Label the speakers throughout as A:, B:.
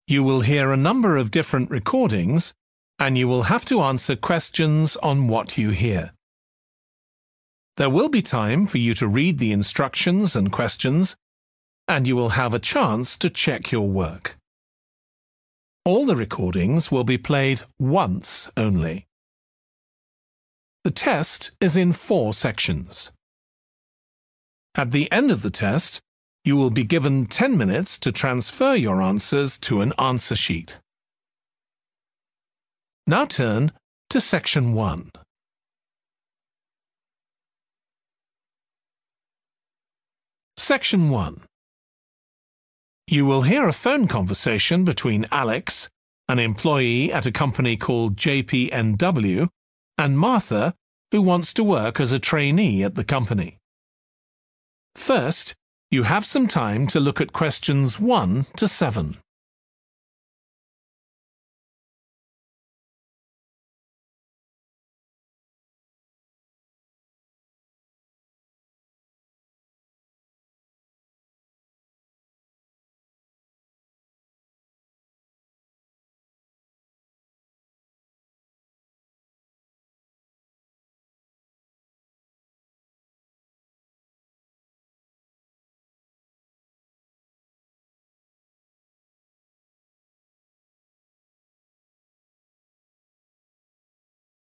A: You will hear a number of different recordings, and you will have to answer questions on what you hear. There will be time for you to read the instructions and questions, and you will have a chance to check your work. All the recordings will be played once only. The test is in 4 sections. At the end of the test, you will be given 10 minutes to transfer your answers to an answer sheet. Now turn to Section 1. Section 1. You will hear a phone conversation between Alex, an employee at a company called JPNW, and Martha, who wants to work as a trainee at the company. First, you have some time to look at questions 1 to 7.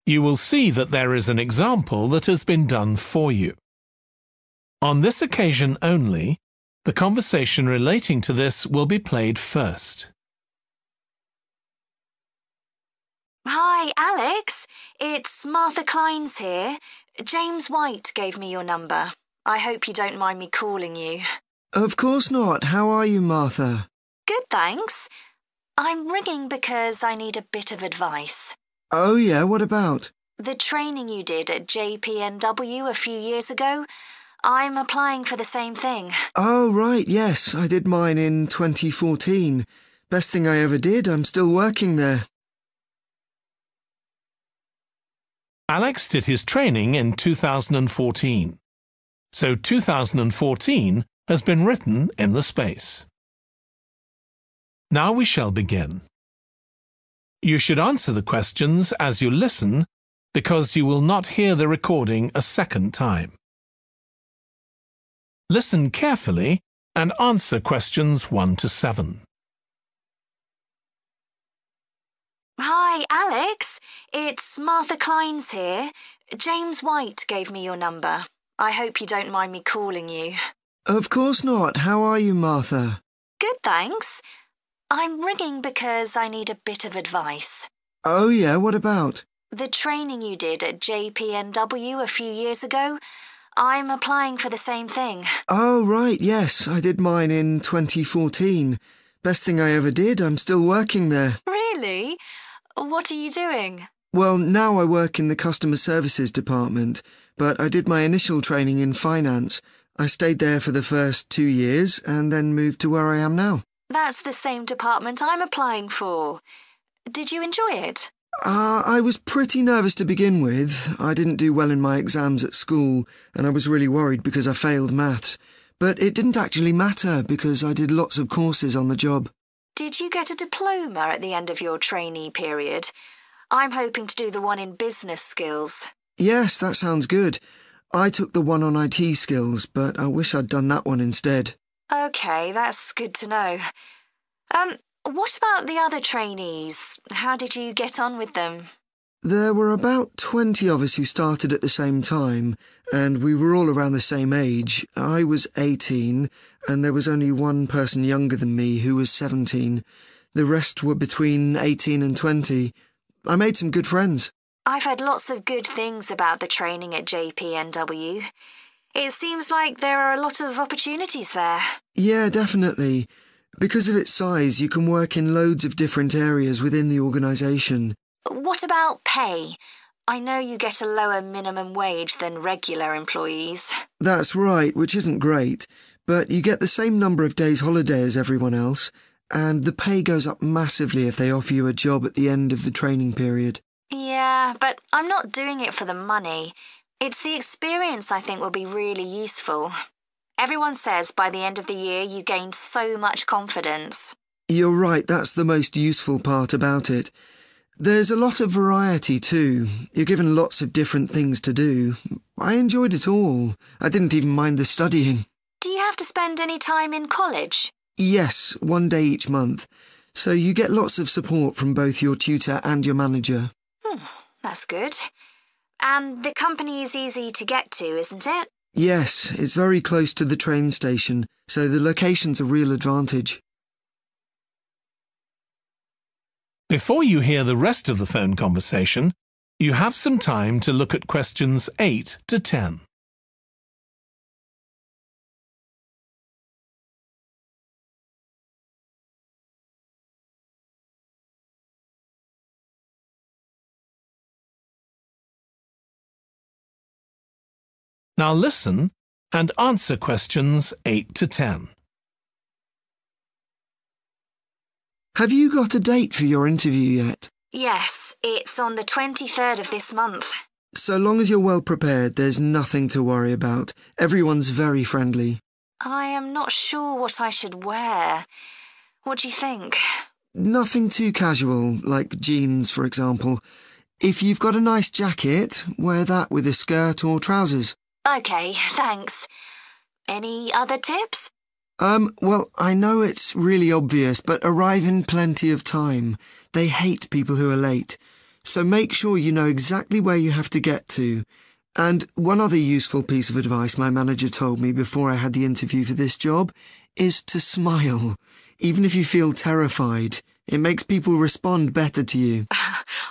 A: You will see that there is an example that has been done for you. On this occasion only, the conversation relating to this will be played first.
B: Hi, Alex. It's Martha Clines here. James White gave me your number. I hope you don't mind me calling you.
C: Of course not. How are you, Martha?
B: Good, thanks. I'm ringing because I need a bit of advice.
C: Oh, yeah, what about?
B: The training you did at JPNW a few years ago, I'm applying for the same thing.
C: Oh, right, yes, I did mine in 2014. Best thing I ever did, I'm still working there.
A: Alex did his training in 2014. So 2014 has been written in the space. Now we shall begin. You should answer the questions as you listen because you will not hear the recording a second time. Listen carefully and answer questions 1 to 7.
B: Hi, Alex. It's Martha Clines here. James White gave me your number. I hope you don't mind me calling you.
C: Of course not. How are you, Martha?
B: Good, thanks. I'm ringing because I need a bit of advice.
C: Oh, yeah, what about?
B: The training you did at JPNW a few years ago, I'm applying for the same thing.
C: Oh, right, yes, I did mine in 2014. Best thing I ever did, I'm still working there.
B: Really? What are you doing?
C: Well, now I work in the customer services department, but I did my initial training in finance. I stayed there for the first 2 years and then moved to where I am now.
B: That's the same department I'm applying for. Did you enjoy it?
C: I was pretty nervous to begin with. I didn't do well in my exams at school, and I was really worried because I failed maths. But it didn't actually matter because I did lots of courses on the job.
B: Did you get a diploma at the end of your trainee period? I'm hoping to do the one in business skills.
C: Yes, that sounds good. I took the one on IT skills, but I wish I'd done that one instead.
B: OK, that's good to know. What about the other trainees? How did you get on with them?
C: There were about 20 of us who started at the same time, and we were all around the same age. I was 18, and there was only one person younger than me who was 17. The rest were between 18 and 20. I made some good friends.
B: I've heard lots of good things about the training at JPNW. It seems like there are a lot of opportunities there.
C: Yeah, definitely. Because of its size, you can work in loads of different areas within the organisation.
B: What about pay? I know you get a lower minimum wage than regular employees.
C: That's right, which isn't great, but you get the same number of days holiday as everyone else, and the pay goes up massively if they offer you a job at the end of the training period.
B: Yeah, but I'm not doing it for the money. It's the experience I think will be really useful. Everyone says by the end of the year you gained so much confidence.
C: You're right, that's the most useful part about it. There's a lot of variety too. You're given lots of different things to do. I enjoyed it all. I didn't even mind the studying.
B: Do you have to spend any time in college?
C: Yes, 1 day each month. So you get lots of support from both your tutor and your manager.
B: That's good. And the company is easy to get to, isn't it?
C: Yes, it's very close to the train station, so the location's a real advantage.
A: Before you hear the rest of the phone conversation, you have some time to look at questions 8 to 10. Now listen and answer questions 8 to 10.
C: Have you got a date for your interview yet?
B: Yes, it's on the 23rd of this month.
C: So long as you're well prepared, there's nothing to worry about. Everyone's very friendly.
B: I am not sure what I should wear. What do you think?
C: Nothing too casual, like jeans, for example. If you've got a nice jacket, wear that with a skirt or trousers.
B: OK, thanks. Any other tips?
C: Well, I know it's really obvious, but arrive in plenty of time. They hate people who are late. So make sure you know exactly where you have to get to. And one other useful piece of advice my manager told me before I had the interview for this job is to smile, even if you feel terrified. It makes people respond better to you.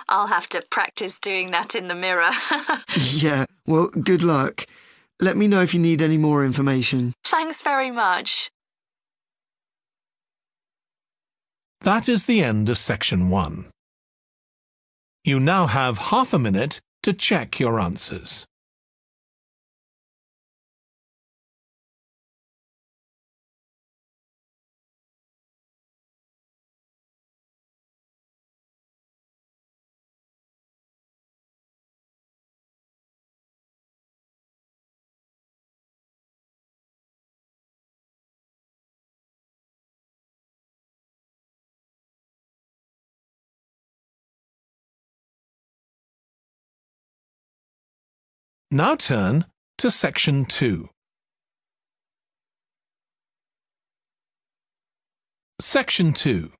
B: I'll have to practice doing that in the mirror.
C: Yeah, well, good luck. Let me know if you need any more information.
B: Thanks very much.
A: That is the end of section 1. You now have half a minute to check your answers. Now turn to section 2. Section 2.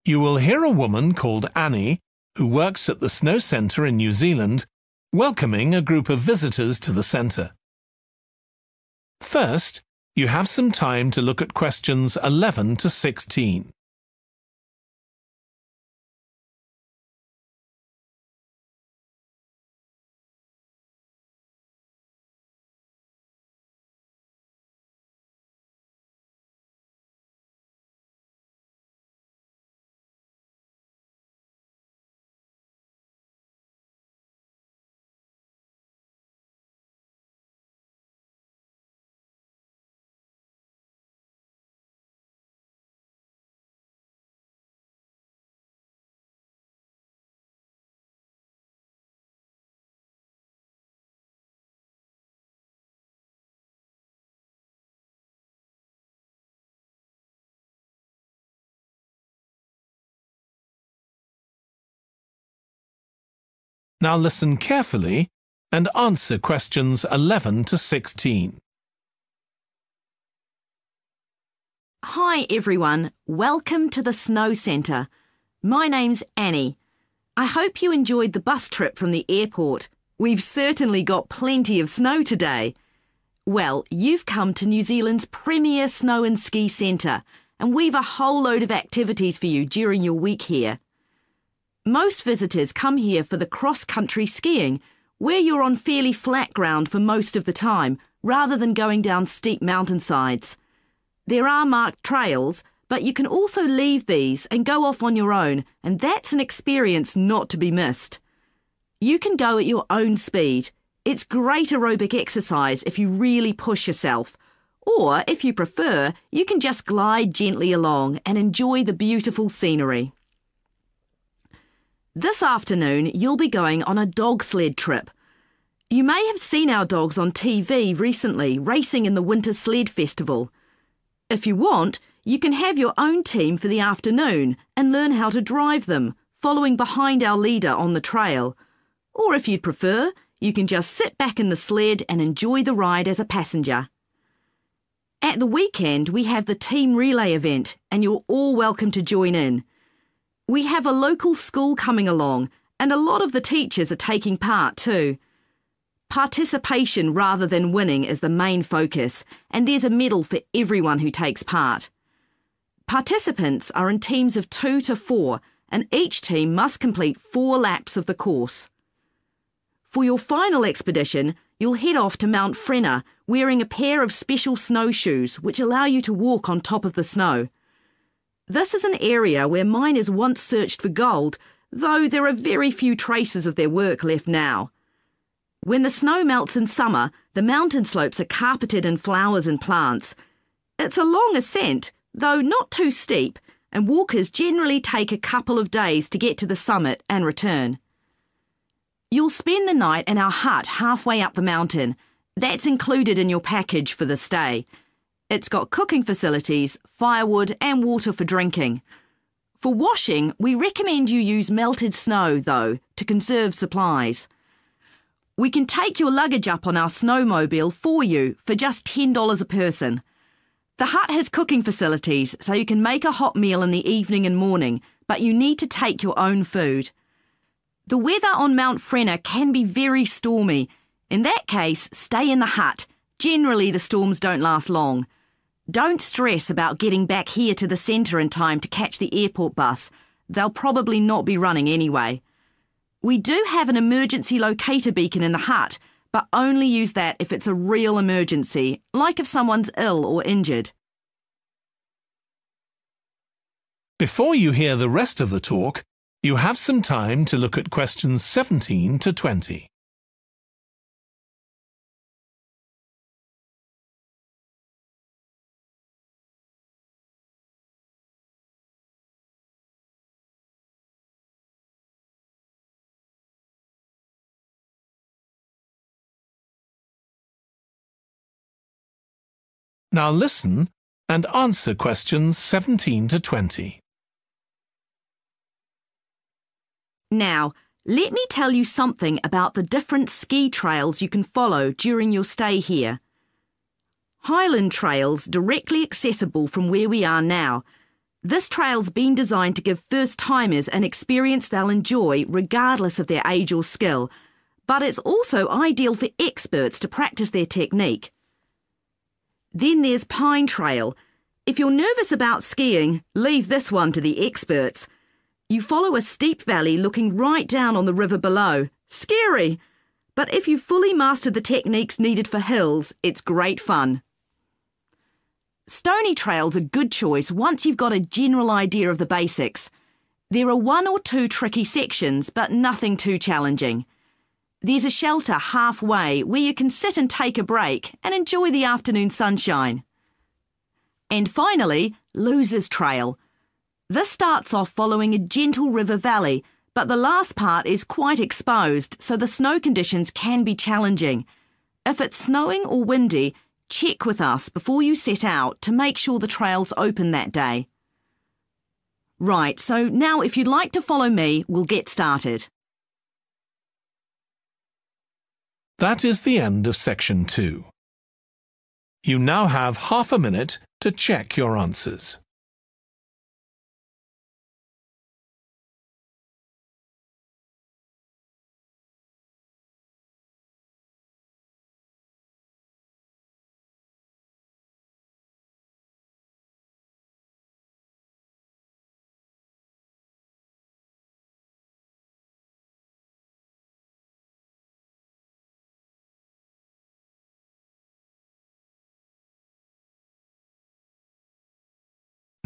A: You will hear a woman called Annie, who works at the snow centre in New Zealand, welcoming a group of visitors to the centre. First, you have some time to look at questions 11 to 16. Now listen carefully and answer questions 11 to 16.
D: Hi everyone, welcome to the Snow Centre. My name's Annie. I hope you enjoyed the bus trip from the airport. We've certainly got plenty of snow today. Well, you've come to New Zealand's premier snow and ski centre, and we've a whole load of activities for you during your week here. Most visitors come here for the cross-country skiing, where you're on fairly flat ground for most of the time, rather than going down steep mountainsides. There are marked trails, but you can also leave these and go off on your own, and that's an experience not to be missed. You can go at your own speed. It's great aerobic exercise if you really push yourself. Or, if you prefer, you can just glide gently along and enjoy the beautiful scenery. This afternoon, you'll be going on a dog sled trip. You may have seen our dogs on TV recently racing in the Winter Sled Festival. If you want, You can have your own team for the afternoon and learn how to drive them, following behind our leader on the trail. Or if you'd prefer, you can just sit back in the sled and enjoy the ride as a passenger. At the weekend, we have the team relay event, and you're all welcome to join in. We have a local school coming along, and a lot of the teachers are taking part too. Participation rather than winning is the main focus, and there's a medal for everyone who takes part. Participants are in teams of 2 to 4, and each team must complete 4 laps of the course. For your final expedition, you'll head off to Mount Frenna wearing a pair of special snowshoes which allow you to walk on top of the snow. This is an area where miners once searched for gold, though there are very few traces of their work left now. When the snow melts in summer, the mountain slopes are carpeted in flowers and plants. It's a long ascent, though not too steep, and walkers generally take a couple of days to get to the summit and return. You'll spend the night in our hut halfway up the mountain. That's included in your package for the stay. It's got cooking facilities, firewood and water for drinking. For washing, we recommend you use melted snow, though, to conserve supplies. We can take your luggage up on our snowmobile for you for just $10 a person. The hut has cooking facilities, so you can make a hot meal in the evening and morning, but you need to take your own food. The weather on Mount Frenna can be very stormy. In that case, stay in the hut. Generally, the storms don't last long. Don't stress about getting back here to the centre in time to catch the airport bus. They'll probably not be running anyway. We do have an emergency locator beacon in the hut, but only use that if it's a real emergency, like if someone's ill or injured.
A: Before you hear the rest of the talk, you have some time to look at questions 17 to 20. Now listen and answer questions 17 to 20.
D: Now, let me tell you something about the different ski trails you can follow during your stay here. Highland Trail's directly accessible from where we are now. This trail's been designed to give first-timers an experience they'll enjoy regardless of their age or skill, but it's also ideal for experts to practice their technique. Then there's Pine Trail. If you're nervous about skiing, leave this one to the experts. You follow a steep valley looking right down on the river below. Scary! But if you've fully mastered the techniques needed for hills, it's great fun. Stony Trail's a good choice once you've got a general idea of the basics. There are 1 or 2 tricky sections, but nothing too challenging. There's a shelter halfway where you can sit and take a break and enjoy the afternoon sunshine. And finally, Losers Trail. This starts off following a gentle river valley, but the last part is quite exposed, so the snow conditions can be challenging. If it's snowing or windy, check with us before you set out to make sure the trail's open that day. Right, so now if you'd like to follow me, we'll get started.
A: That is the end of section 2. You now have half a minute to check your answers.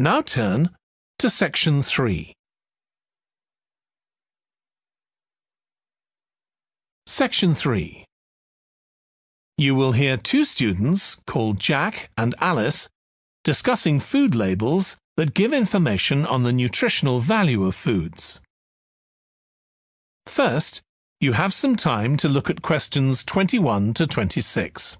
A: Now turn to section 3. Section 3. You will hear 2 students called Jack and Alice discussing food labels that give information on the nutritional value of foods. First, you have some time to look at questions 21 to 26.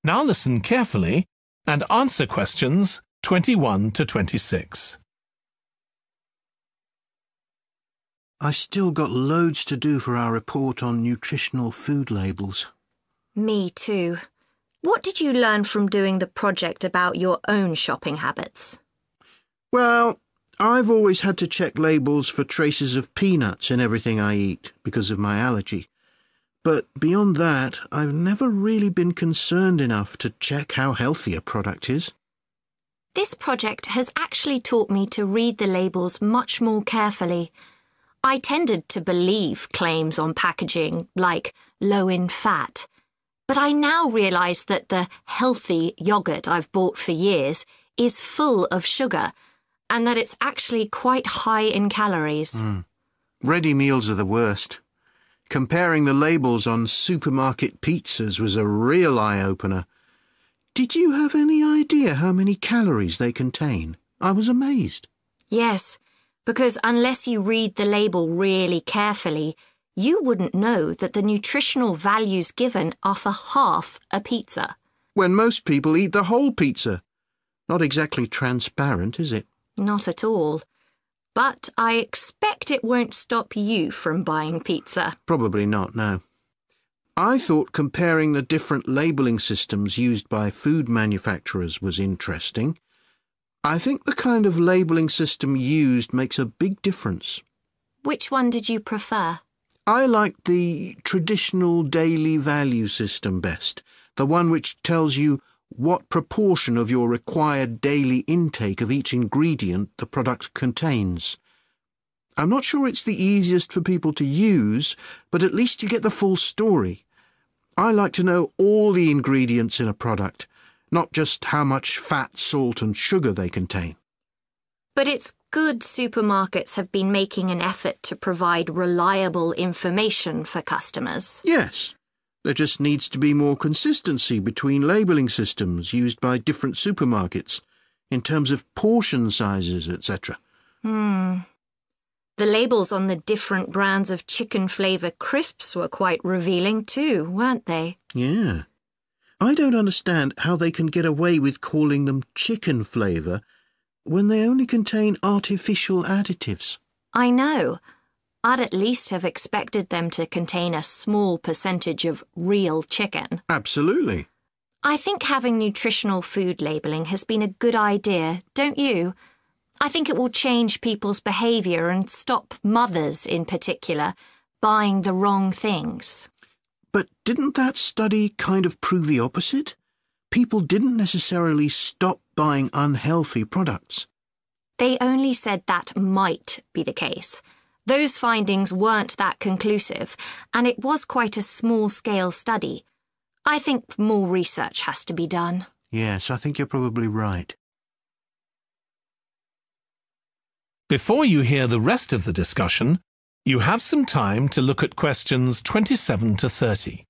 A: Now listen carefully and answer questions 21 to 26.
E: I still got loads to do for our report on nutritional food labels.
B: Me too. What did you learn from doing the project about your own shopping habits?
E: Well, I've always had to check labels for traces of peanuts in everything I eat because of my allergy. But beyond that, I've never really been concerned enough to check how healthy a product is.
B: This project has actually taught me to read the labels much more carefully. I tended to believe claims on packaging, like low in fat. But I now realise that the healthy yoghurt I've bought for years is full of sugar, and that it's actually quite high in calories.
E: Ready meals are the worst. Comparing the labels on supermarket pizzas was a real eye-opener. Did you have any idea how many calories they contain? I was amazed.
B: Yes, because unless you read the label really carefully, you wouldn't know that the nutritional values given are for half a pizza.
E: When most people eat the whole pizza. Not exactly transparent, is it?
B: Not at all. But I expect it won't stop you from buying pizza.
E: Probably not, no. I thought comparing the different labelling systems used by food manufacturers was interesting. I think the kind of labelling system used makes a big difference.
B: Which one did you prefer?
E: I liked the traditional daily value system best, the one which tells you what proportion of your required daily intake of each ingredient the product contains. I'm not sure it's the easiest for people to use, but at least you get the full story. I like to know all the ingredients in a product, not just how much fat, salt and sugar they contain.
B: But it's good supermarkets have been making an effort to provide reliable information for customers.
E: Yes. There just needs to be more consistency between labelling systems used by different supermarkets, in terms of portion sizes, etc.
B: The labels on the different brands of chicken flavour crisps were quite revealing too, weren't they?
E: Yeah. I don't understand how they can get away with calling them chicken flavour when they only contain artificial additives.
B: I know. I'd at least have expected them to contain a small percentage of real chicken.
E: Absolutely.
B: I think having nutritional food labelling has been a good idea, don't you? I think it will change people's behaviour and stop mothers, in particular, buying the wrong things.
E: But didn't that study kind of prove the opposite? People didn't necessarily stop buying unhealthy products.
B: They only said that might be the case. Those findings weren't that conclusive, and it was quite a small-scale study. I think more research has to be done.
E: Yes, I think you're probably right.
A: Before you hear the rest of the discussion, you have some time to look at questions 27 to 30.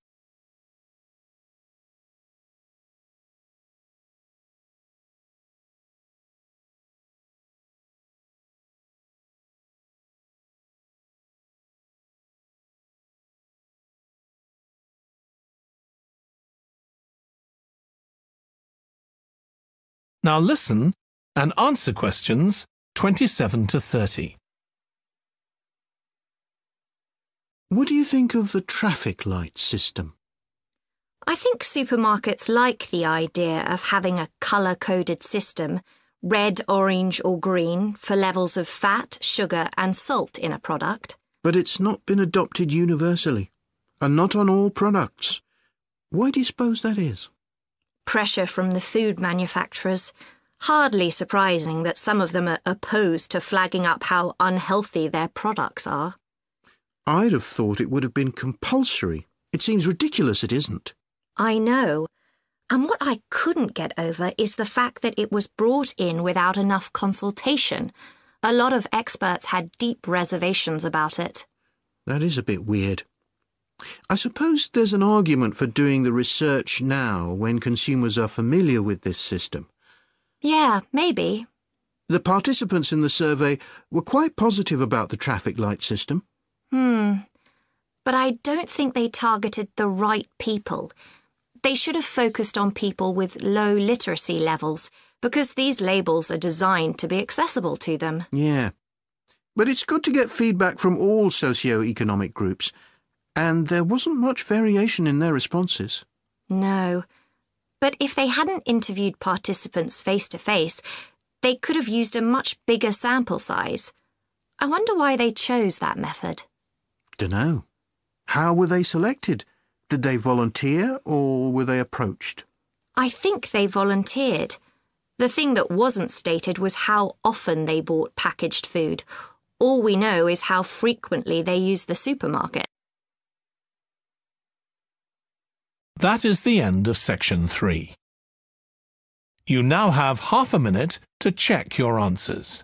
A: Now listen and answer questions 27 to 30.
E: What do you think of the traffic light system?
B: I think supermarkets like the idea of having a colour-coded system, red, orange or green, for levels of fat, sugar and salt in a product.
E: But it's not been adopted universally, and not on all products. Why do you suppose that is?
B: Pressure from the food manufacturers. Hardly surprising that some of them are opposed to flagging up how unhealthy their products are.
E: I'd have thought it would have been compulsory. It seems ridiculous it isn't.
B: I know. And what I couldn't get over is the fact that it was brought in without enough consultation. A lot of experts had deep reservations about it.
E: That is a bit weird. I suppose there's an argument for doing the research now when consumers are familiar with this system.
B: Yeah, maybe.
E: The participants in the survey were quite positive about the traffic light system.
B: But I don't think they targeted the right people. They should have focused on people with low literacy levels, because these labels are designed to be accessible to them.
E: Yeah. But it's good to get feedback from all socio-economic groups, and there wasn't much variation in their responses.
B: No. But if they hadn't interviewed participants face-to-face, they could have used a much bigger sample size. I wonder why they chose that method.
E: Dunno. How were they selected? Did they volunteer or were they approached?
B: I think they volunteered. The thing that wasn't stated was how often they bought packaged food. All we know is how frequently they used the supermarket.
A: That is the end of section 3. You now have half a minute to check your answers.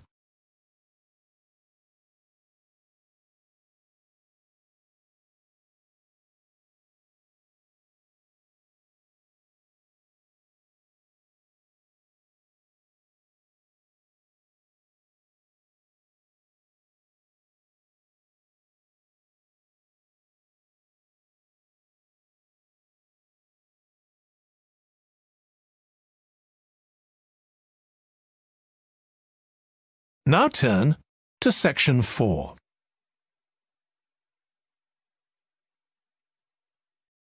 A: Now turn to section 4.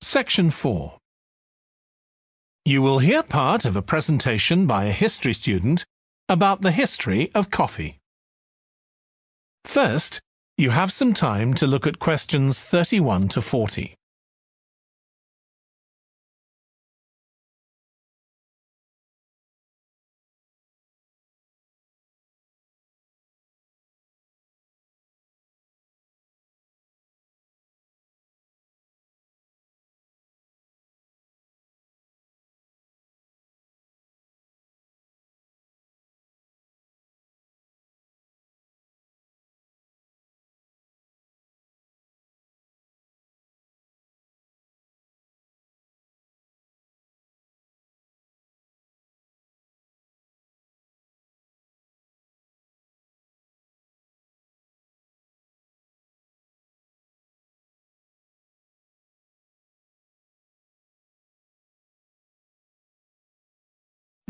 A: Section 4. You will hear part of a presentation by a history student about the history of coffee. First, you have some time to look at questions 31 to 40.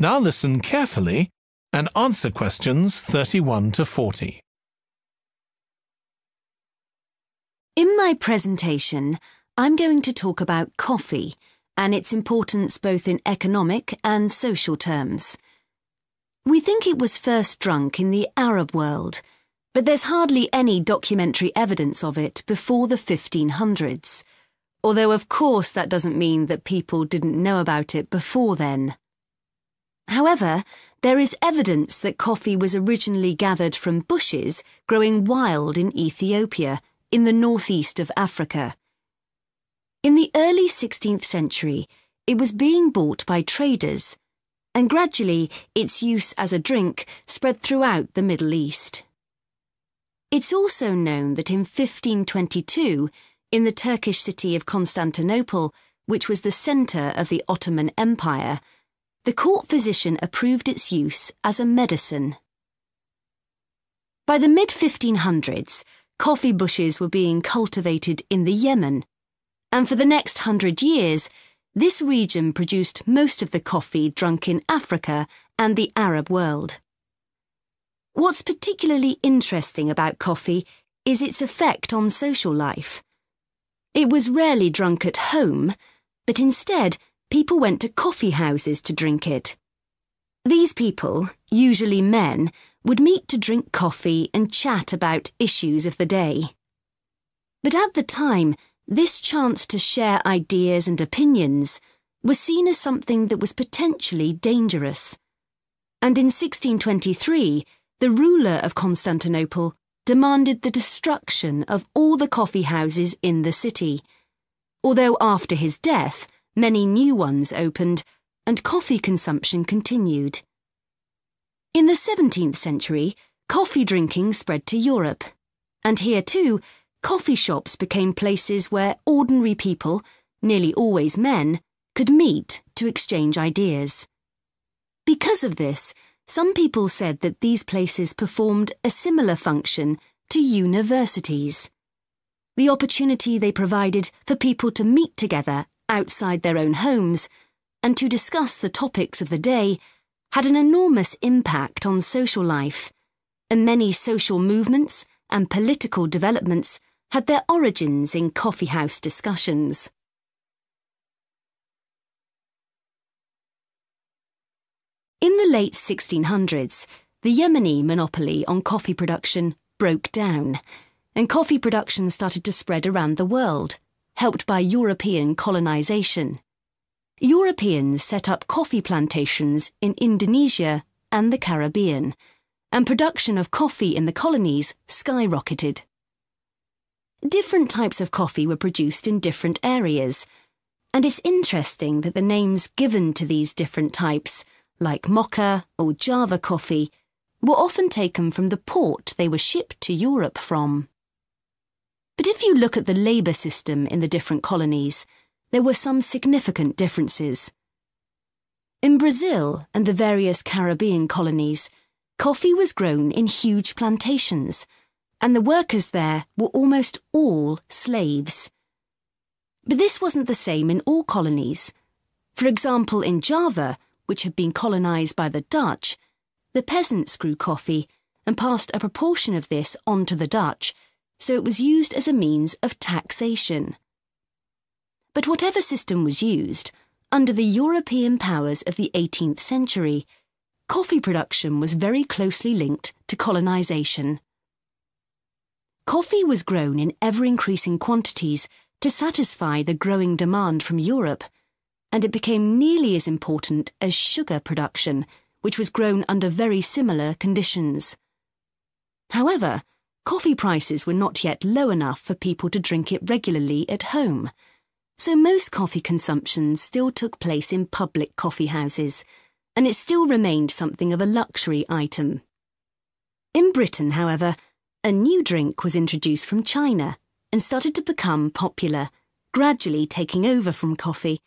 A: Now listen carefully and answer questions 31 to 40.
D: In my presentation, I'm going to talk about coffee and its importance both in economic and social terms. We think it was first drunk in the Arab world, but there's hardly any documentary evidence of it before the 1500s, although of course that doesn't mean that people didn't know about it before then. However, there is evidence that coffee was originally gathered from bushes growing wild in Ethiopia, in the northeast of Africa. In the early 16th century, it was being bought by traders, and gradually its use as a drink spread throughout the Middle East. It's also known that in 1522, in the Turkish city of Constantinople, which was the centre of the Ottoman Empire, the court physician approved its use as a medicine. By the mid-1500s, coffee bushes were being cultivated in the Yemen, and for the next 100 years, this region produced most of the coffee drunk in Africa and the Arab world. What's particularly interesting about coffee is its effect on social life. It was rarely drunk at home, but instead, people went to coffee houses to drink it. These people, usually men, would meet to drink coffee and chat about issues of the day. But at the time, this chance to share ideas and opinions was seen as something that was potentially dangerous. And in 1623, the ruler of Constantinople demanded the destruction of all the coffee houses in the city, although after his death, many new ones opened, and coffee consumption continued. In the 17th century, coffee drinking spread to Europe, and here too, coffee shops became places where ordinary people, nearly always men, could meet to exchange ideas. Because of this, some people said that these places performed a similar function to universities. The opportunity they provided for people to meet together outside their own homes and to discuss the topics of the day had an enormous impact on social life, and many social movements and political developments had their origins in coffeehouse discussions. In the late 1600s, the Yemeni monopoly on coffee production broke down, and coffee production started to spread around the world, helped by European colonisation. Europeans set up coffee plantations in Indonesia and the Caribbean, and production of coffee in the colonies skyrocketed. Different types of coffee were produced in different areas, and it's interesting that the names given to these different types, like mocha or Java coffee, were often taken from the port they were shipped to Europe from. But if you look at the labour system in the different colonies, there were some significant differences. In Brazil and the various Caribbean colonies, coffee was grown in huge plantations, and the workers there were almost all slaves. But this wasn't the same in all colonies. For example, in Java, which had been colonised by the Dutch, the peasants grew coffee and passed a proportion of this on to the Dutch, so it was used as a means of taxation. But whatever system was used, under the European powers of the 18th century, coffee production was very closely linked to colonisation. Coffee was grown in ever-increasing quantities to satisfy the growing demand from Europe, and it became nearly as important as sugar production, which was grown under very similar conditions. However, coffee prices were not yet low enough for people to drink it regularly at home, so most coffee consumption still took place in public coffee houses, and it still remained something of a luxury item. In Britain, however, a new drink was introduced from China and started to become popular, gradually taking over from coffee,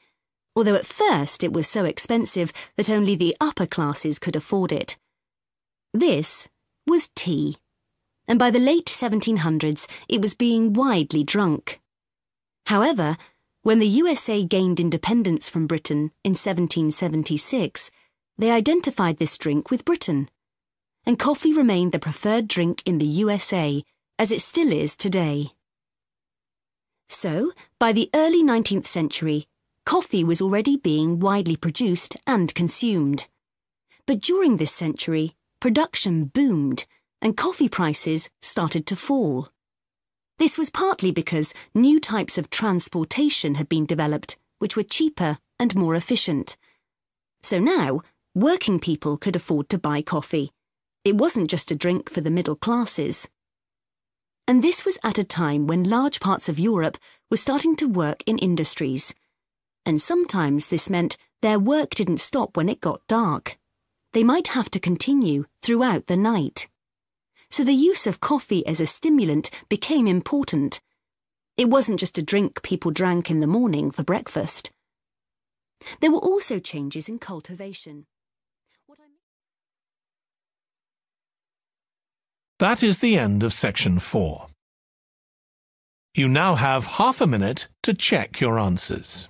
D: although at first it was so expensive that only the upper classes could afford it. This was tea, and by the late 1700s it was being widely drunk. However, when the USA gained independence from Britain in 1776, they identified this drink with Britain, and coffee remained the preferred drink in the USA, as it still is today. So, by the early 19th century, coffee was already being widely produced and consumed. But during this century, production boomed, and coffee prices started to fall. This was partly because new types of transportation had been developed, which were cheaper and more efficient. So now, working people could afford to buy coffee. It wasn't just a drink for the middle classes. And this was at a time when large parts of Europe were starting to work in industries. And sometimes this meant their work didn't stop when it got dark. They might have to continue throughout the night. So the use of coffee as a stimulant became important. It wasn't just a drink people drank in the morning for breakfast. There were also changes in cultivation.
A: That is the end of section 4. You now have half a minute to check your answers.